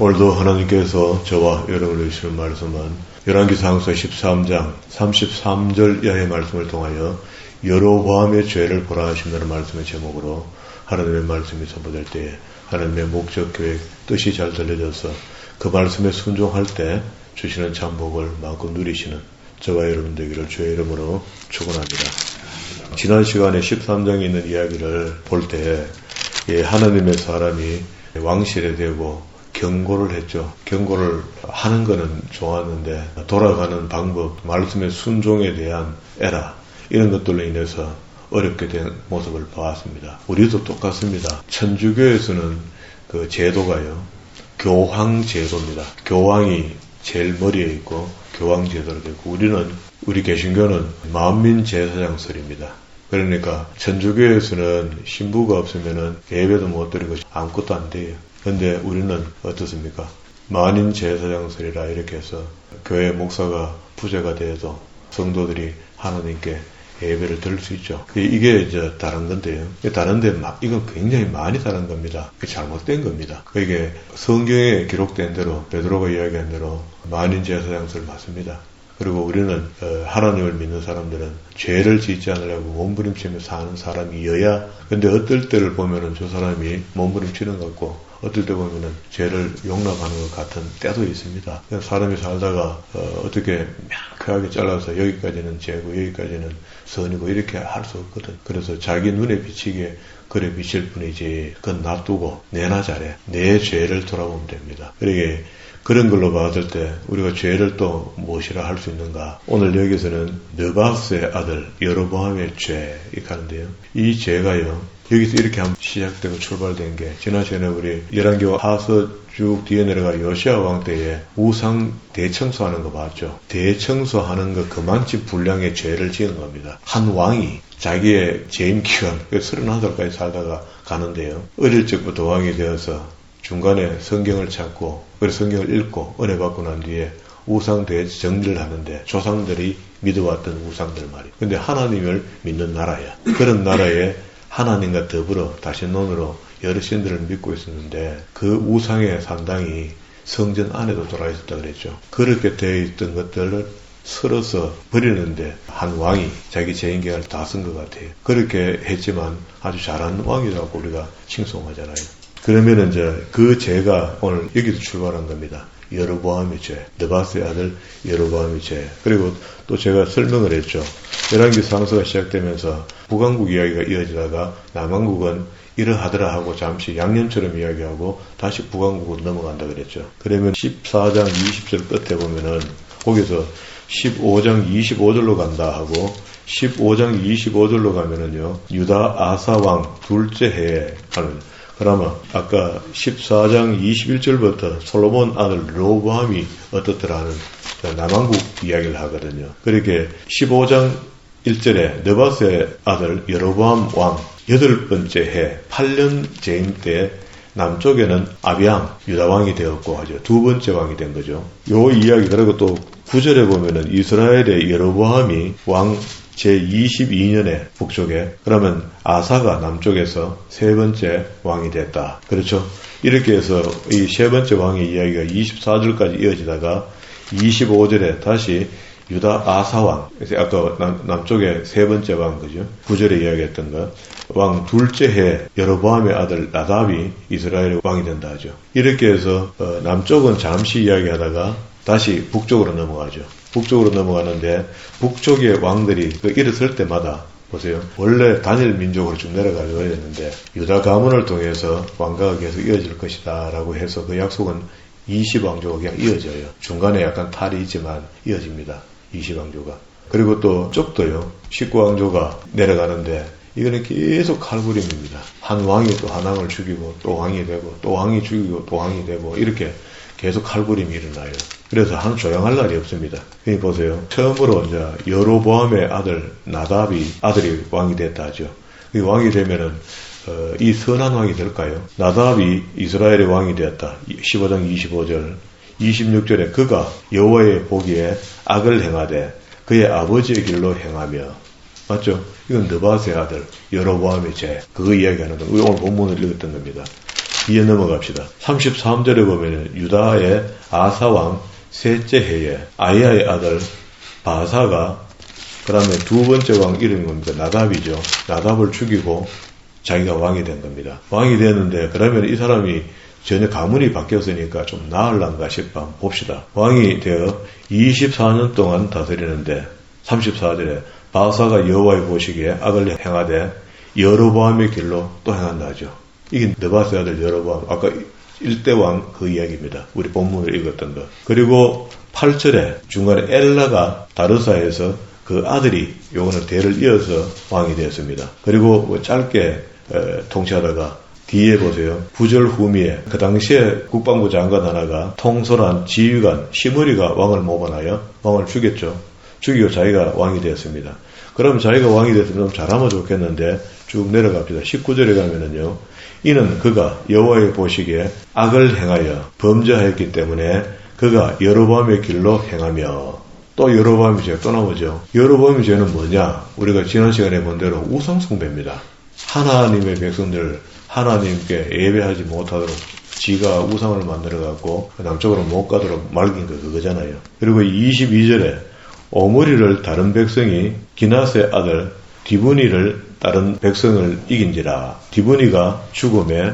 오늘도 하나님께서 저와 여러분을 주시는 말씀은 열왕기상서 13장 33절 이하의 말씀을 통하여 여로보암의 죄를 보라 하신다는 말씀의 제목으로 하나님의 말씀이 선포될 때에 하나님의 목적, 계획, 뜻이 잘 들려져서 그 말씀에 순종할 때 주시는 참복을 마음껏 누리시는 저와 여러분 되기를 주의 이름으로 축원합니다. 지난 시간에 13장에 있는 이야기를 볼 때 하나님의 사람이 왕실에 대고 경고를 했죠. 경고를 하는 거는 좋았는데 돌아가는 방법, 말씀의 순종에 대한 에라 이런 것들로 인해서 어렵게 된 모습을 보았습니다. 우리도 똑같습니다. 천주교에서는 그 제도가요, 교황 제도입니다. 교황이 제일 머리에 있고 교황 제도로 되고 우리 개신교는 만민 제사장설입니다. 그러니까 천주교에서는 신부가 없으면은 예배도 못 드리고 아무것도 안 돼요. 근데 우리는 어떻습니까? 만인 제사장설이라 이렇게 해서 교회 목사가 부재가 돼도 성도들이 하나님께 예배를 드릴 수 있죠. 이게 이제 다른 건데요. 다른데 이건 굉장히 많이 다른 겁니다. 잘못된 겁니다. 이게 성경에 기록된 대로 베드로가 이야기한 대로 만인 제사장설 맞습니다. 그리고 우리는 하나님을 믿는 사람들은 죄를 짓지 않으려고 몸부림치며 사는 사람이어야, 근데 어떨 때를 보면은 저 사람이 몸부림치는 것 같고 어떨 때 보면은 죄를 용납하는 것 같은 때도 있습니다. 사람이 살다가 어떻게 명쾌하게 잘라서 여기까지는 죄고 여기까지는 선이고 이렇게 할 수 없거든. 그래서 자기 눈에 비치게 그래 비칠 뿐이지 그건 놔두고 내나 잘해 내 죄를 돌아보면 됩니다. 그러게 그런 걸로 봤을 때 우리가 죄를 또 무엇이라 할 수 있는가? 오늘 여기서는 느바스의 아들 여로보암의 죄 이렇게 하는데요. 이 죄가요, 여기서 이렇게 한번 시작되고 출발된 게 지난 시간에 우리 열왕기 하서 쭉 뒤에 내려가 요시야 왕 때에 우상 대청소하는 거 봤죠. 대청소하는 거 그만치 분량의 죄를 지은 겁니다. 한 왕이 자기의 재임 기간 31살까지 살다가 가는데요. 어릴 적부터 왕이 되어서 중간에 성경을 찾고 그래서 성경을 읽고 은혜 받고 난 뒤에 우상 대정리를 하는데 조상들이 믿어왔던 우상들 말이에요. 근데 하나님을 믿는 나라야. 그런 나라에 하나님과 더불어 다신론으로 여러 신들을 믿고 있었는데 그 우상의 산당이 성전 안에도 돌아 있었다 그랬죠. 그렇게 되어 있던 것들을 쓸어서 버리는데 한 왕이 자기 재임기간을 다 쓴 것 같아요. 그렇게 했지만 아주 잘한 왕이라고 우리가 칭송하잖아요. 그러면 이제 그 죄가 오늘 여기서 출발한 겁니다. 여로보암의 죄, 느바스의 아들 여로보암의 죄. 그리고 또 제가 설명을 했죠. 열왕기 상서가 시작되면서 북왕국 이야기가 이어지다가 남왕국은 이러하더라 하고 잠시 양념처럼 이야기하고 다시 북왕국으로 넘어간다 그랬죠. 그러면 14장 20절 끝에 보면은 거기서 15장 25절로 간다 하고 15장 25절로 가면은요, 유다 아사왕 둘째 해에 하는, 그러면 아까 14장 21절부터 솔로몬 아들 르호보암이 어떻더라는 남왕국 이야기를 하거든요. 그렇게 15장 1절에 느바스의 아들 여로보암 왕 8번째 해 8년 재임 때 남쪽에는 아비암 유다 왕이 되었고 하죠. 2번째 왕이 된 거죠. 요 이야기. 그리고 또 9절에 보면은 이스라엘의 여로보암이 왕 제22년에 북쪽에, 그러면 아사가 남쪽에서 3번째 왕이 됐다. 그렇죠? 이렇게 해서 이 3번째 왕의 이야기가 24절까지 이어지다가 25절에 다시 유다 아사왕, 아까 남쪽에 3번째 왕, 그죠? 9절에 이야기했던 것. 왕 둘째 해 여로보암의 아들 나답이 이스라엘의 왕이 된다 하죠. 이렇게 해서 남쪽은 잠시 이야기하다가 다시 북쪽으로 넘어가죠. 북쪽으로 넘어가는데 북쪽의 왕들이 일어설 때마다 보세요. 원래 단일 민족으로 쭉 내려가려고 했는데 유다 가문을 통해서 왕가가 계속 이어질 것이다 라고 해서 그 약속은 20왕조가 그냥 이어져요. 중간에 약간 탈이 있지만 이어집니다. 20왕조가. 그리고 또 쪽도요. 19왕조가 내려가는데 이거는 계속 칼부림입니다. 한 왕이 또 한 왕을 죽이고 또 왕이 되고 또 왕이 죽이고 또 왕이 되고 이렇게 계속 칼부림이 일어나요. 그래서 한 조용할 날이 없습니다. 여기 보세요. 처음으로 이제 여로보암의 아들 나답이 아들이 왕이 됐다 하죠. 이 왕이 되면은 이 선한 왕이 될까요? 나답이 이스라엘의 왕이 되었다. 15장 25절. 26절에 그가 여호와의 보기에 악을 행하되 그의 아버지의 길로 행하며, 맞죠? 이건 느바스의 아들 여로보암의 죄, 그거 이야기하는 거. 우리 오늘 본문을 읽었던 겁니다. 뒤에 넘어갑시다. 33절에 보면 유다의 아사왕 셋째 해에 아이야의 아들 바사가 그 다음에 두 번째 왕 이름이 뭡니까? 나답이죠. 나답을 죽이고 자기가 왕이 된 겁니다. 왕이 됐는데 그러면 이 사람이 전혀 가문이 바뀌었으니까 좀 나을란가 싶어 한번 봅시다. 왕이 되어 24년 동안 다스리는데 34절에 바사가 여호와의 보시기에 악을 행하되 여로보암의 길로 또 행한다 하죠. 이게 느바스의 아들 여로보암, 아까 1대 왕 그 이야기입니다. 우리 본문을 읽었던 것. 그리고 8절에 중간에 엘라가 다르사에서 그 아들이 요거는 대를 이어서 왕이 되었습니다. 그리고 짧게 통치하다가 뒤에 보세요. 9절 후미에 그 당시에 국방부 장관 하나가 통솔한 지휘관 시므리가 왕을 모반하여 왕을 죽였죠. 죽이고 자기가 왕이 되었습니다. 그럼 자기가 왕이 됐으면 좀 잘하면 좋겠는데 쭉 내려갑시다. 19절에 가면은요. 이는 그가 여호와의 보시기에 악을 행하여 범죄하였기 때문에 그가 여로보암의 길로 행하며 또 여로보암의 죄가 또 나오죠. 여로보암의 죄는 뭐냐? 우리가 지난 시간에 본 대로 우상숭배입니다. 하나님의 백성들 하나님께 예배하지 못하도록 지가 우상을 만들어갖고 남쪽으로 못 가도록 말긴 거 그거잖아요. 그리고 22절에 오므리를 다른 백성이 기낫의 아들 디브니를 다른 백성을 이긴지라. 디브니가 죽음에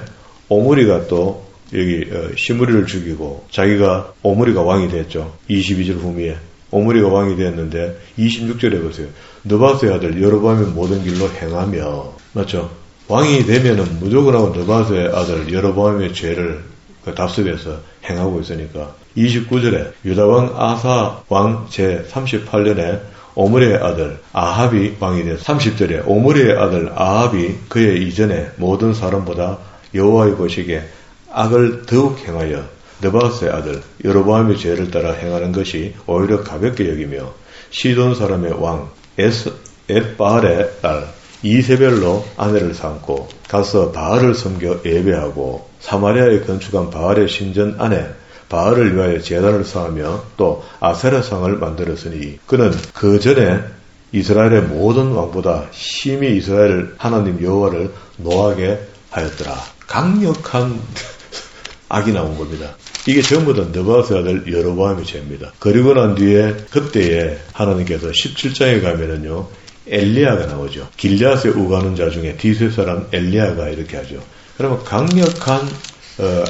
오므리가 또 여기 시므리를 죽이고 자기가 오므리가 왕이 됐죠. 22절 후미에 오므리가 왕이 됐는데 26절에 보세요. 느바스의 아들 여로보암의 모든 길로 행하며 맞죠? 왕이 되면은 무조건 하고 느바스의 아들 여로보암의 죄를 답습해서 행하고 있으니까 29절에 유다왕 아사 왕 제38년에 오므리의 아들 아합이 왕이 됐어. 30절에 오므리의 아들 아합이 그의 이전에 모든 사람보다 여호와의 보시기에 악을 더욱 행하여 느바스의 아들 여로보암의 죄를 따라 행하는 것이 오히려 가볍게 여기며 시돈 사람의 왕 엣바알의 딸 이세벨로 아내를 삼고 가서 바알을 섬겨 예배하고 사마리아에 건축한 바알의 신전 안에 바알을 위하여 제단을 쌓으며 또 아세라상을 만들었으니 그는 그 전에 이스라엘의 모든 왕보다 심히 이스라엘 하나님 여호와를 노하게 하였더라. 강력한 악이 나온 겁니다. 이게 전부 다 느바스 아들 여로보암의 죄입니다. 그리고 난 뒤에 그때에 하나님께서 17장에 가면은요 엘리야가 나오죠. 길앗에 우가는 자 중에 디세 사람 엘리야가 이렇게 하죠. 그러면 강력한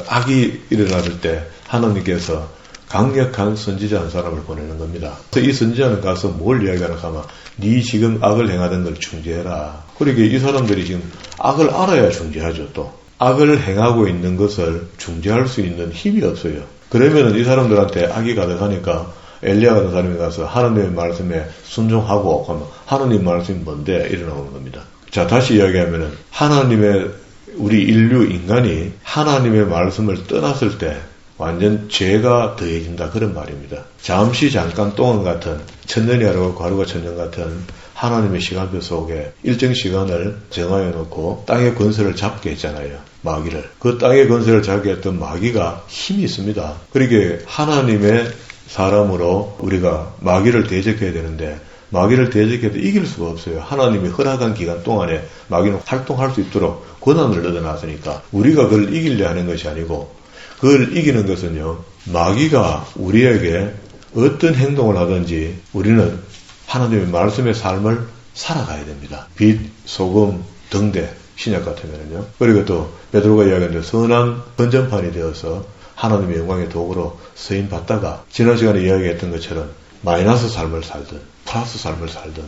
악이 일어날 때 하나님께서 강력한 선지자 한 사람을 보내는 겁니다. 그래서 이 선지자는 가서 뭘 이야기하는가 하면 네 지금 악을 행하던 걸 중지해라. 그러게 이 사람들이 지금 악을 알아야 중지하죠. 또 악을 행하고 있는 것을 중지할 수 있는 힘이 없어요. 그러면 이 사람들한테 악이 가득하니까 엘리야 같은 사람이 가서 하나님의 말씀에 순종하고 그러면 하나님 말씀이 뭔데 일어나는 겁니다. 자 다시 이야기하면은 하나님의 우리 인류 인간이 하나님의 말씀을 떠났을 때 완전 죄가 더해진다 그런 말입니다. 잠시 잠깐 동안 같은 천년이 하루가 하루가 천년 같은 하나님의 시간표 속에 일정 시간을 정하여 놓고 땅의 권세를 잡게 했잖아요. 마귀를. 그 땅의 권세를 잡게 했던 마귀가 힘이 있습니다. 그러게 하나님의 사람으로 우리가 마귀를 대적해야 되는데 마귀를 대적해도 이길 수가 없어요. 하나님이 허락한 기간 동안에 마귀는 활동할 수 있도록 권한을 얻어놨으니까 우리가 그걸 이기려 하는 것이 아니고 그걸 이기는 것은요. 마귀가 우리에게 어떤 행동을 하든지 우리는 하나님의 말씀의 삶을 살아가야 됩니다. 빛, 소금, 등대 신약 같으면요. 그리고 또 베드로가 이야기한 대로 선한 번전판이 되어서 하나님의 영광의 도구로 쓰임 받다가 지난 시간에 이야기했던 것처럼 마이너스 삶을 살든 플러스 삶을 살든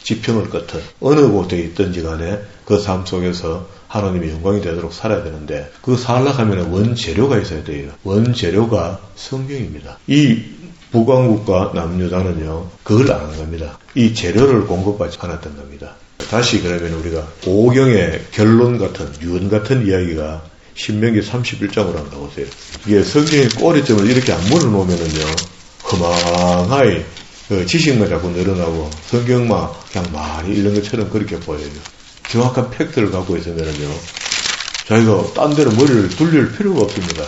지평을 긋든 어느 곳에 있든지 간에 그 삶 속에서 하나님의 영광이 되도록 살아야 되는데 그 살아가면 원재료가 있어야 돼요. 원재료가 성경입니다. 이 북왕국과 남유다는요 그걸 안 한 겁니다. 이 재료를 공급받지 않았던 겁니다. 다시 그러면 우리가 오경의 결론 같은 유언 같은 이야기가 신명기 31장으로 한다고 보세요. 이게 성경의 꼬리점을 이렇게 안 물어놓으면은요 허망하이 지식만 자꾸 늘어나고 성경만 그냥 많이 읽는 것처럼 그렇게 보여요. 정확한 팩트를 갖고 있으면은요 자기가 딴 데로 머리를 돌릴 필요가 없습니다.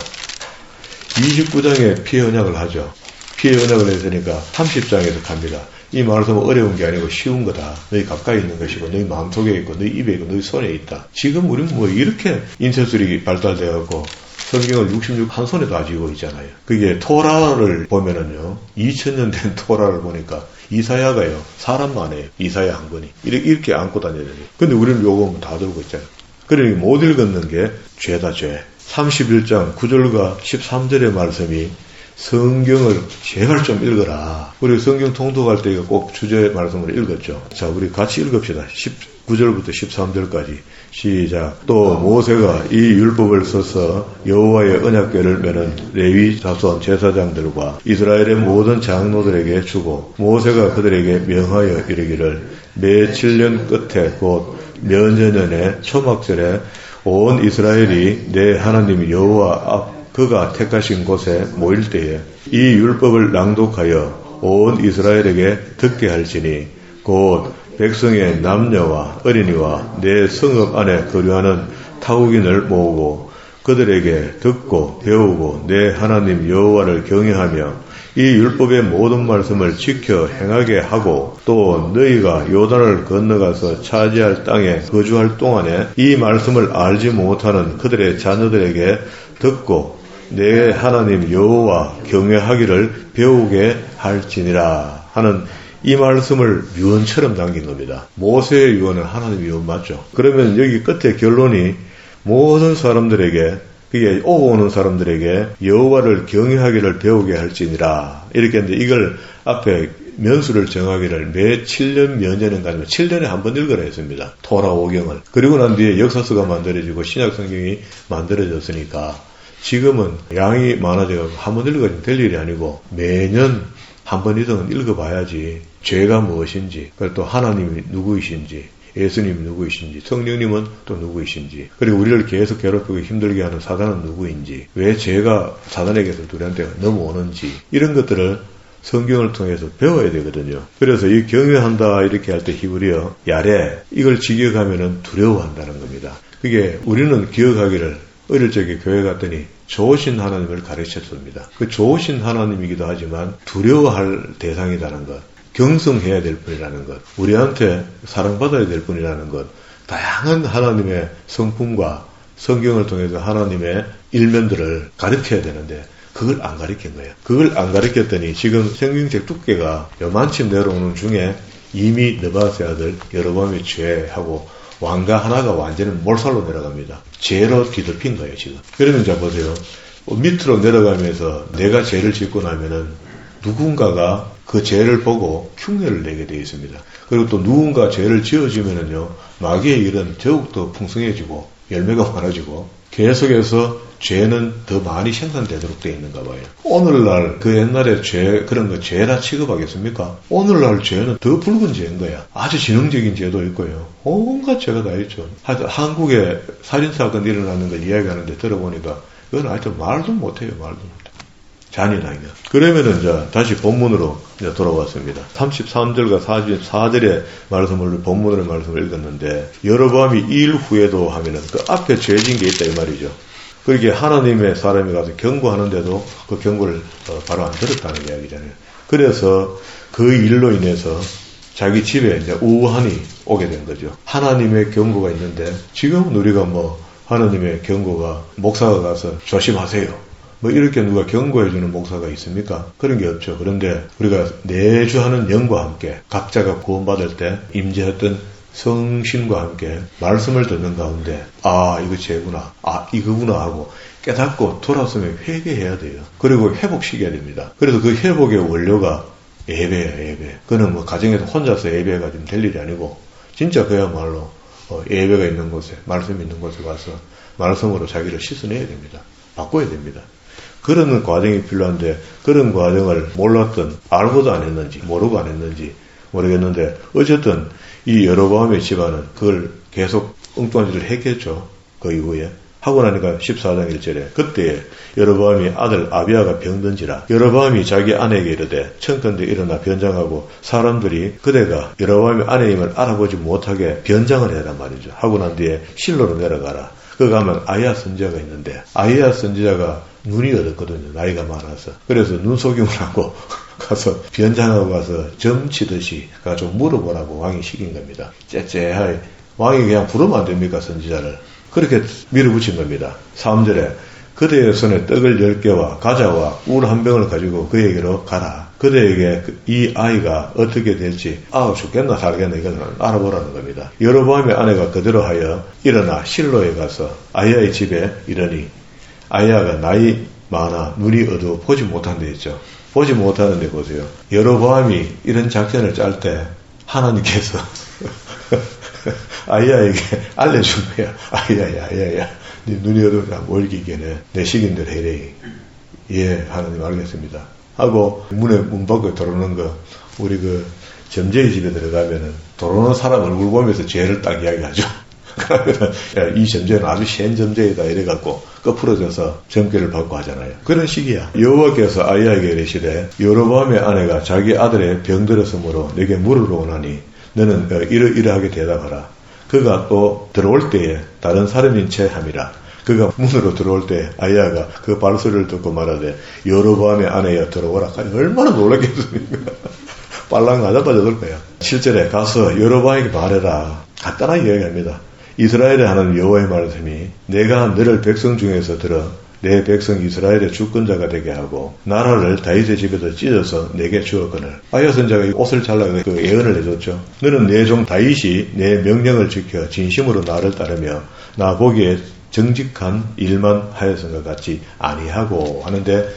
29장에 피해 언약을 하죠. 피해 언약을 했으니까 30장에서 갑니다. 이 말씀은 어려운 게 아니고 쉬운 거다. 너희 가까이 있는 것이고 너희 마음속에 있고 너희 입에 있고 너희 손에 있다. 지금 우리는 뭐 이렇게 인쇄술이 발달되어갖고 성경을 66 한 손에 다 쥐고 있잖아요. 그게 토라를 보면은요, 2000년 된 토라를 보니까 이사야가요, 사람만 해요. 이사야 한 권이. 이렇게 안고 다녀야 돼요. 근데 우리는 요거 다 들고 있잖아요. 그러니 못 읽었는 게 죄다, 죄. 31장 9절과 13절의 말씀이 성경을 제발 좀 읽어라. 우리 성경 통독할 때 꼭 주제 말씀으로 읽었죠. 자, 우리 같이 읽읍시다. 19절부터 13절까지. 시작. 또 모세가 이 율법을 써서 여호와의 언약궤를 메는 레위 자손 제사장들과 이스라엘의 모든 장로들에게 주고 모세가 그들에게 명하여 이르기를 매 7년 끝에 곧 면제년의 초막절에 온 이스라엘이 내 하나님 여호와 앞 그가 택하신 곳에 모일 때에 이 율법을 낭독하여 온 이스라엘에게 듣게 할지니 곧 백성의 남녀와 어린이와 내 성읍 안에 거류하는 타국인을 모으고 그들에게 듣고 배우고 내 하나님 여호와를 경외하며 이 율법의 모든 말씀을 지켜 행하게 하고 또 너희가 요단을 건너가서 차지할 땅에 거주할 동안에 이 말씀을 알지 못하는 그들의 자녀들에게 듣고 내 하나님 여호와 경외하기를 배우게 할지니라 하는 이 말씀을 유언처럼 남긴 겁니다. 모세의 유언은 하나님의 유언 맞죠? 그러면 여기 끝에 결론이 모든 사람들에게 그게 오고 오는 사람들에게 여호와를 경외하기를 배우게 할지니라 이렇게 했는데 이걸 앞에 면수를 정하기를 매 7년 면제는 가지고 7년에 한 번 읽으라 했습니다. 토라 5경을. 그리고 난 뒤에 역사서가 만들어지고 신약성경이 만들어졌으니까 지금은 양이 많아져 한 번 읽어지면 될 일이 아니고 매년 한 번 이상은 읽어봐야지 죄가 무엇인지 그리고 또 하나님이 누구이신지 예수님이 누구이신지 성령님은 또 누구이신지 그리고 우리를 계속 괴롭히고 힘들게 하는 사단은 누구인지 왜 죄가 사단에게서 우리한테 넘어오는지 이런 것들을 성경을 통해서 배워야 되거든요. 그래서 이 경외한다 이렇게 할 때 히브리어 야레 이걸 직역하면은 두려워한다는 겁니다. 그게 우리는 기억하기를 어릴 적에 교회 갔더니 좋으신 하나님을 가르쳤습니다. 그 좋으신 하나님이기도 하지만 두려워할 대상이라는 것, 경성해야 될 분이라는 것, 우리한테 사랑받아야 될 분이라는 것, 다양한 하나님의 성품과 성경을 통해서 하나님의 일면들을 가르쳐야 되는데 그걸 안 가르친 거예요. 그걸 안 가르쳤더니 지금 성경책 두께가 요만큼 내려오는 중에 이미 느바스의 아들 여로보암의 죄하고 왕가 하나가 완전히 몰살로 내려갑니다. 죄로 뒤덮인 거예요, 지금. 그러면 자 보세요. 밑으로 내려가면서 내가 죄를 짓고 나면은 누군가가 그 죄를 보고 흉내를 내게 되어 있습니다. 그리고 또 누군가 죄를 지어주면은요, 마귀의 일은 더욱더 풍성해지고 열매가 많아지고 계속해서 죄는 더 많이 생산되도록 되어 있는가 봐요. 오늘날 그 옛날에 죄 그런 거 죄라 취급하겠습니까? 오늘날 죄는 더 붉은 죄인 거야. 아주 지능적인 죄도 있고요. 온갖 죄가 다 있죠. 하여튼 한국에 살인사건 일어나는 걸 이야기하는데 들어보니까 그건 하여튼 말도 못해요. 말도 못해. 잔인하게. 그러면은 이제 다시 본문으로 이제 돌아왔습니다. 33절과 44절의 말씀을 본문의 말씀을 읽었는데 여로보암이 이 일 후에도 하면은 그 앞에 죄진 게 있다 이 말이죠. 그렇게 하나님의 사람이 가서 경고하는데도 그 경고를 바로 안 들었다는 이야기잖아요. 그래서 그 일로 인해서 자기 집에 이제 우환이 오게 된 거죠. 하나님의 경고가 있는데 지금은 우리가 뭐 하나님의 경고가 목사가 가서 조심하세요. 뭐 이렇게 누가 경고해주는 목사가 있습니까? 그런 게 없죠. 그런데 우리가 내주 하는 영과 함께 각자가 구원받을 때 임재했던 성신과 함께 말씀을 듣는 가운데 아 이거 죄구나 아 이거구나 하고 깨닫고 돌아서면 회개해야 돼요. 그리고 회복시켜야 됩니다. 그래서 그 회복의 원료가 예배예요. 예배. 그는 뭐 가정에서 혼자서 예배가 좀 될 일이 아니고 진짜 그야말로 예배가 있는 곳에 말씀이 있는 곳에 가서 말씀으로 자기를 씻어내야 됩니다. 바꿔야 됩니다. 그런 과정이 필요한데 그런 과정을 몰랐던 알고도 안 했는지 모르고 안 했는지 모르겠는데 어쨌든 이 여로보암의 집안은 그걸 계속 엉뚱한 짓을 했겠죠. 그 이후에. 하고 나니까 14장 1절에 그때에 여로보암이 아들 아비야가 병든지라 여로보암이 자기 아내에게 이르되 청컨대 일어나 변장하고 사람들이 그대가 여로보암의 아내임을 알아보지 못하게 변장을 해란 말이죠. 하고 난 뒤에 실로로 내려가라. 그 가면 아이야 선지자가 있는데 아이야 선지자가 눈이 어둡거든요. 나이가 많아서. 그래서 눈속임을 하고 가서 변장하고 가서 점치듯이 가서 물어보라고 왕이 시킨 겁니다. 째째하게. 왕이 그냥 부르면 안 됩니까, 선지자를. 그렇게 밀어붙인 겁니다. 3절에 그대의 손에 떡을 10개와 과자와 꿀 한 병을 가지고 그에게로 가라. 그대에게 이 아이가 어떻게 될지 죽겠나 살겠나 이걸 알아보라는 겁니다. 여로보암의 아내가 그대로 하여 일어나 실로에 가서 아이야의 집에 이르니 아이야가 나이 많아 눈이 어두워 보지 못한다 했죠. 보지 못하는데 보세요. 여로보암이 이런 작전을 짤 때 하나님께서 아이야에게 알려준 거야. 아이야야 네 눈이 어두우니까 뭘 기게네. 내 시킨대로 해래. 예, 하나님 알겠습니다. 하고 문 밖에 들어오는 거 우리 그 점쟁이 집에 들어가면은 들어오는 사람 얼굴 보면서 죄를 딱 이야기하죠. 그러면은 이 점쟁이는 아주 센 점쟁이다 이래갖고 거푸러져서 점괘를 받고 하잖아요. 그런 식이야. 여호와께서 아이야에게 이르시되 여로보암의 아내가 자기 아들의 병들었으므로 내게 물으러 오나니 너는 이러이러하게 대답하라. 그가 또 들어올 때에 다른 사람인 채 함이라. 그가 문으로 들어올 때 아이야가 그 발소리를 듣고 말하되 여로보암의 아내여 들어오라. 얼마나 놀랐겠습니까? 빨랑 가자빠져들 거야. 실제로 가서 여로보암에게 말해라. 간단하게 이야기합니다. 이스라엘의 하나님 여호와의 말씀이 내가 너를 백성 중에서 들어 내 백성 이스라엘의 주권자가 되게 하고 나라를 다윗의 집에서 찢어서 내게 주었거늘. 아이야 선지자가 옷을 잘라 그 예언을 해줬죠. 너는 내 종 다윗이 내 명령을 지켜 진심으로 나를 따르며 나 보기에 정직한 일만 하였은 것 같이 아니하고 하는데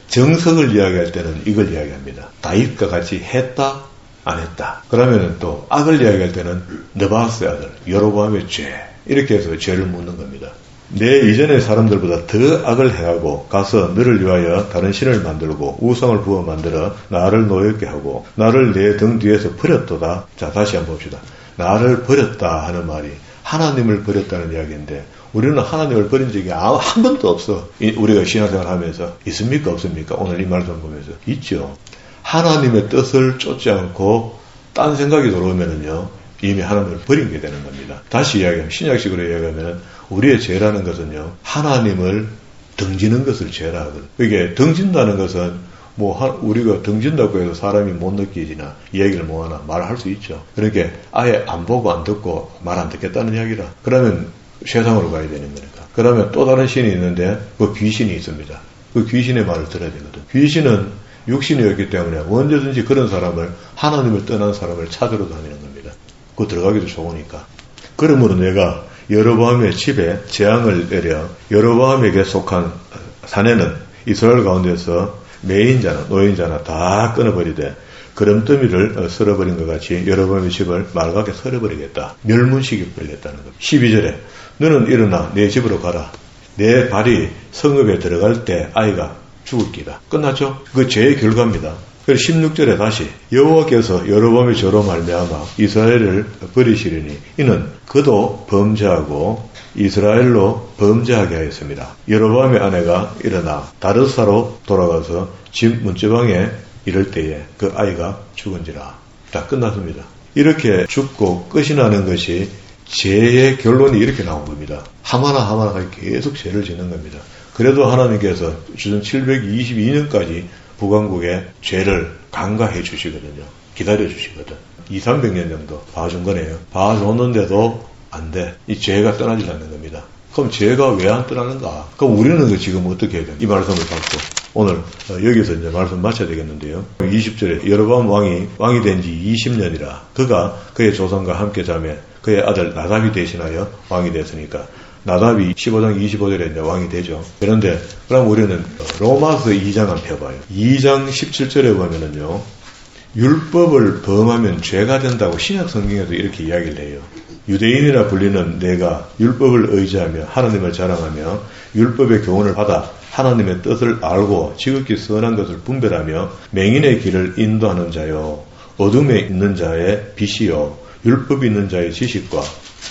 정석을 이야기할 때는 이걸 이야기합니다. 다윗과 같이 했다 안 했다. 그러면은 또 악을 이야기할 때는 느바스의 아들 여로보암의 죄 이렇게 해서 죄를 묻는 겁니다. 내 이전의 사람들보다 더 악을 행하고 가서 너를 위하여 다른 신을 만들고 우상을 부어 만들어 나를 노엽게 하고 나를 내 등 뒤에서 버렸도다. 자, 다시 한번 봅시다. 나를 버렸다 하는 말이 하나님을 버렸다는 이야기인데 우리는 하나님을 버린 적이 한 번도 없어. 우리가 신앙생활 하면서 있습니까 없습니까? 오늘 이 말씀 보면서 있죠. 하나님의 뜻을 쫓지 않고 딴 생각이 들어오면은요 이미 하나님을 버린 게 되는 겁니다. 다시 이야기하면 신약식으로 이야기하면 우리의 죄라는 것은요 하나님을 등지는 것을 죄라 하거든. 이게 등진다는 것은 우리가 등진다고 해서 사람이 못 느끼지나 이야기를 뭐하나 말할 수 있죠. 그러니까 아예 안 보고 안 듣고 말 안 듣겠다는 이야기라. 그러면 세상으로 가야 되는 거니까. 그러면 또 다른 신이 있는데 그 귀신이 있습니다. 그 귀신의 말을 들어야 되거든. 귀신은 육신이었기 때문에 언제든지 그런 사람을 하나님을 떠난 사람을 찾으러 다니는 겁니다. 그거 들어가기도 좋으니까. 그러므로 내가 여로보암의 집에 재앙을 내려 여로보암에게 속한 사내는 이스라엘 가운데서 매인자나 노인자나 다 끊어버리되 그름더미를 썰어버린 것 같이 여로보암의 집을 맑게 썰어버리겠다. 멸문시켜버리겠다는 겁니다. 12절에 너는 일어나 내 집으로 가라. 내 발이 성읍에 들어갈 때 아이가 죽을 기다. 끝났죠? 그 죄의 결과입니다. 그래서 16절에 다시 여호와께서 여로보암의 죄로 말미암아 이스라엘을 버리시리니 이는 그도 범죄하고 이스라엘로 범죄하게 하였습니다. 여로보암의 아내가 일어나 다르사로 돌아가서 집 문지방에 이를 때에 그 아이가 죽은지라. 다 끝났습니다. 이렇게 죽고 끝이 나는 것이 죄의 결론이 이렇게 나온 겁니다. 하나하나 계속 죄를 짓는 겁니다. 그래도 하나님께서 주전 722년까지 북왕국의 죄를 간과해 주시거든요. 기다려 주시거든. 200~300년 정도 봐준 거네요. 봐줬는데도 안 돼. 이 죄가 떠나지 않는 겁니다. 그럼 죄가 왜 안 떠나는가? 그럼 우리는 지금 어떻게 해야 돼? 이 말씀을 받고 오늘 여기서 이제 말씀 마쳐야 되겠는데요. 20절에 여로보암 왕이 된 지 20년이라 그가 그의 조상과 함께 자매 그의 아들 나답이 대신하여 왕이 됐으니까 나답이 15장 25절에 이제 왕이 되죠. 그런데 그럼 우리는 로마서 2장 한번 펴봐요. 2장 17절에 보면은요. 율법을 범하면 죄가 된다고 신약 성경에도 이렇게 이야기를 해요. 유대인이라 불리는 내가 율법을 의지하며 하나님을 자랑하며 율법의 교훈을 받아 하나님의 뜻을 알고 지극히 선한 것을 분별하며 맹인의 길을 인도하는 자요 어둠에 있는 자의 빛이요 율법이 있는 자의 지식과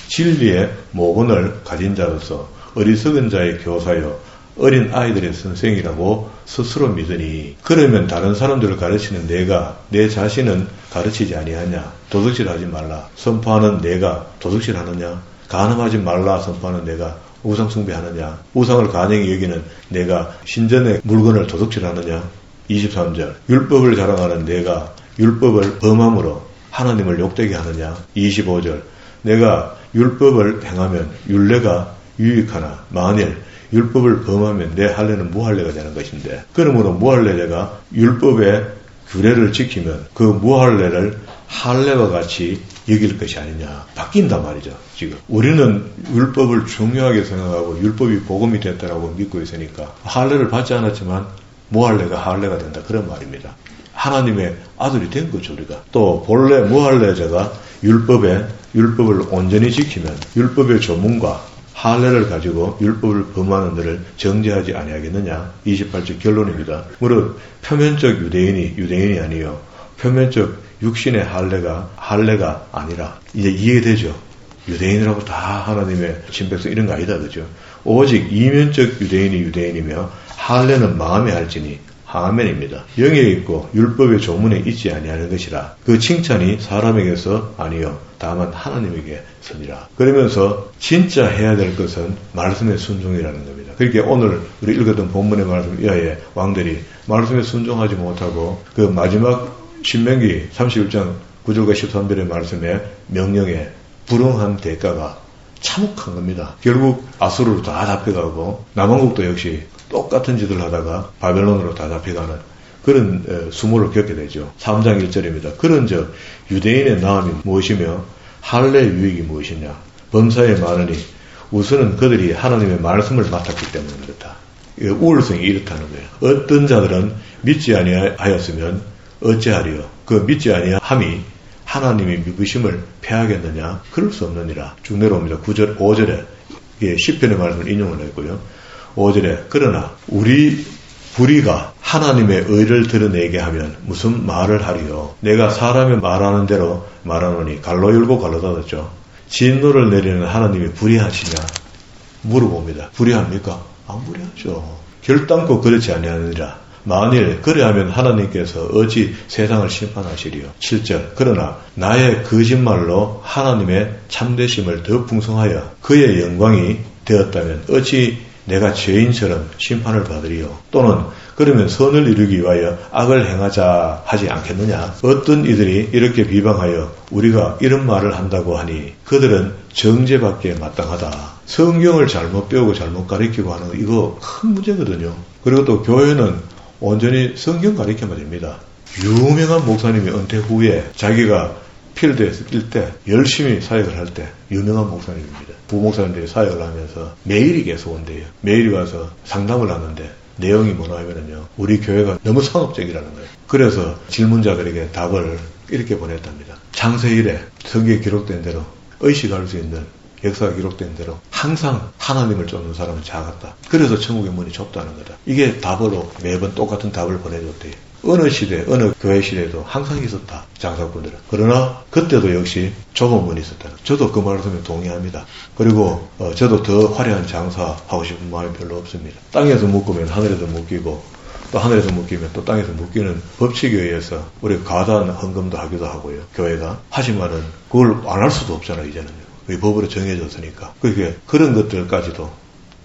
진리의 모본을 가진 자로서 어리석은 자의 교사요 어린 아이들의 선생이라고 스스로 믿으니 그러면 다른 사람들을 가르치는 내가 내 자신은 가르치지 아니하냐. 도둑질하지 말라 선포하는 내가 도둑질하느냐. 간음하지 말라 선포하는 내가 우상 숭배하느냐. 우상을 간행히 여기는 내가 신전의 물건을 도둑질하느냐. 23절 율법을 자랑하는 내가 율법을 범함으로 하나님을 욕되게 하느냐. 25절 내가 율법을 행하면 율례가 유익하나 만일 율법을 범하면 내 할례는 무할례가 되는 것인데 그러므로 무할례자가 율법의 규례를 지키면 그 무할례를 할례와 같이 여길 것이 아니냐. 바뀐단 말이죠. 지금 우리는 율법을 중요하게 생각하고 율법이 복음이 됐다라고 믿고 있으니까 할례를 받지 않았지만 무할례가 할례가 된다 그런 말입니다. 하나님의 아들이 된 거죠. 우리가 또 본래 무할례자가 율법을 온전히 지키면 율법의 조문과 할례를 가지고 율법을 범하는 들을 정죄하지 아니하겠느냐. 28절 결론입니다. 무릇 표면적 유대인이 아니요 표면적 육신의 할례가 아니라 이제 이해되죠. 유대인이라고 다 하나님의 친백성 이런 거 아니다. 그죠? 오직 이면적 유대인이며 할례는 마음에 할지니 아멘입니다. 영에 있고 율법의 조문에 있지 아니하는 것이라. 그 칭찬이 사람에게서 아니요 다만 하나님에게서니라. 그러면서 진짜 해야 될 것은 말씀의 순종이라는 겁니다. 그렇게 오늘 우리 읽었던 본문의 말씀 이하의 왕들이 말씀에 순종하지 못하고 그 마지막 신명기 31장 9절과 13절의 말씀에 명령에 불응한 대가가 참혹한 겁니다. 결국 아수르로 다 잡혀가고 남왕국도 역시 똑같은 짓을 하다가 바벨론으로 다 잡혀가는 그런 수모를 겪게 되죠. 3장 1절입니다. 그런 즉 유대인의 나음이 무엇이며 할례의 유익이 무엇이냐. 범사에 많으니 우선은 그들이 하나님의 말씀을 맡았기 때문에 그렇다. 우월성이 이렇다는 거예요. 어떤 자들은 믿지 아니하였으면 어찌하리요. 그 믿지 아니함이 하나님이 믿으심을 패하겠느냐. 그럴 수 없느니라. 쭉 내려옵니다. 9절 5절에 시편의 말씀을 인용을 했고요. 5절에 그러나 우리 불의가 하나님의 의를 드러내게 하면 무슨 말을 하리요. 내가 사람이 말하는 대로 말하노니 갈로 열고 갈로 닫았죠. 진노를 내리는 하나님이 불의하시냐 물어봅니다. 불의합니까? 안 불의하죠. 결단코 그렇지 아니하느니라. 만일 그래하면 하나님께서 어찌 세상을 심판하시리요. 7절 그러나 나의 거짓말로 하나님의 참되심을 더 풍성하여 그의 영광이 되었다면 어찌 내가 죄인처럼 심판을 받으리요. 또는 그러면 선을 이루기 위하여 악을 행하자 하지 않겠느냐. 어떤 이들이 이렇게 비방하여 우리가 이런 말을 한다고 하니 그들은 정죄받기에 마땅하다. 성경을 잘못 배우고 잘못 가르치고 하는 거 이거 큰 문제거든요. 그리고 또 교회는 온전히 성경 가르치면 됩니다. 유명한 목사님이 은퇴 후에 자기가 필드에서 뛸 때 열심히 사역을 할 때 유명한 목사님입니다. 부목사님들이 사역을 하면서 매일이 계속 온대요. 매일 와서 상담을 하는데 내용이 뭐냐 하면요. 우리 교회가 너무 상업적이라는 거예요. 그래서 질문자들에게 답을 이렇게 보냈답니다. 창세 이래 성경에 기록된 대로 의식할 수 있는 역사가 기록된 대로 항상 하나님을 쫓는 사람은 작았다. 그래서 천국의 문이 좁다는 거다. 이게 답으로 매번 똑같은 답을 보내줬대요. 어느 시대, 어느 교회 시대에도 항상 있었다. 장사꾼들은. 그러나 그때도 역시 좁은 문이 있었다. 저도 그 말씀에 동의합니다. 그리고 저도 더 화려한 장사하고 싶은 마음이 별로 없습니다. 땅에서 묶으면 하늘에서 묶이고 또 하늘에서 묶이면 또 땅에서 묶이는 법칙에 의해서 우리가 과다한 헌금도 하기도 하고요. 교회가. 하지만은 그걸 안 할 수도 없잖아요. 이제는요. 이 법으로 정해졌으니까. 그렇게 그런 것들까지도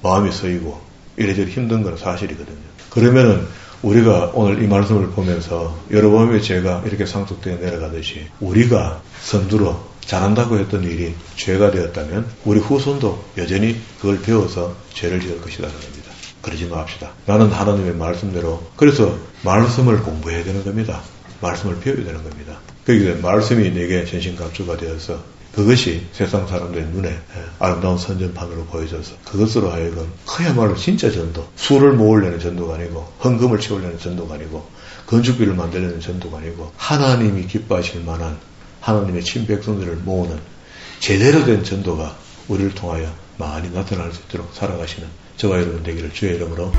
마음이 서이고 이래저래 힘든 건 사실이거든요. 그러면은 우리가 오늘 이 말씀을 보면서 여러분의 죄가 이렇게 상속되어 내려가듯이 우리가 선두로 잘한다고 했던 일이 죄가 되었다면 우리 후손도 여전히 그걸 배워서 죄를 지을 것이라는 겁니다. 그러지 맙시다. 나는 하나님의 말씀대로 그래서 말씀을 공부해야 되는 겁니다. 말씀을 배워야 되는 겁니다. 그러기 말씀이 내게 전신갑주가 되어서 그것이 세상 사람들의 눈에 아름다운 선전판으로 보여져서 그것으로 하여금 그야말로 진짜 전도, 수를 모으려는 전도가 아니고 헌금을 채우려는 전도가 아니고 건축비를 만들려는 전도가 아니고 하나님이 기뻐하실 만한 하나님의 친백성들을 모으는 제대로 된 전도가 우리를 통하여 많이 나타날 수 있도록 살아가시는 저와 여러분 되기를 주의 이름으로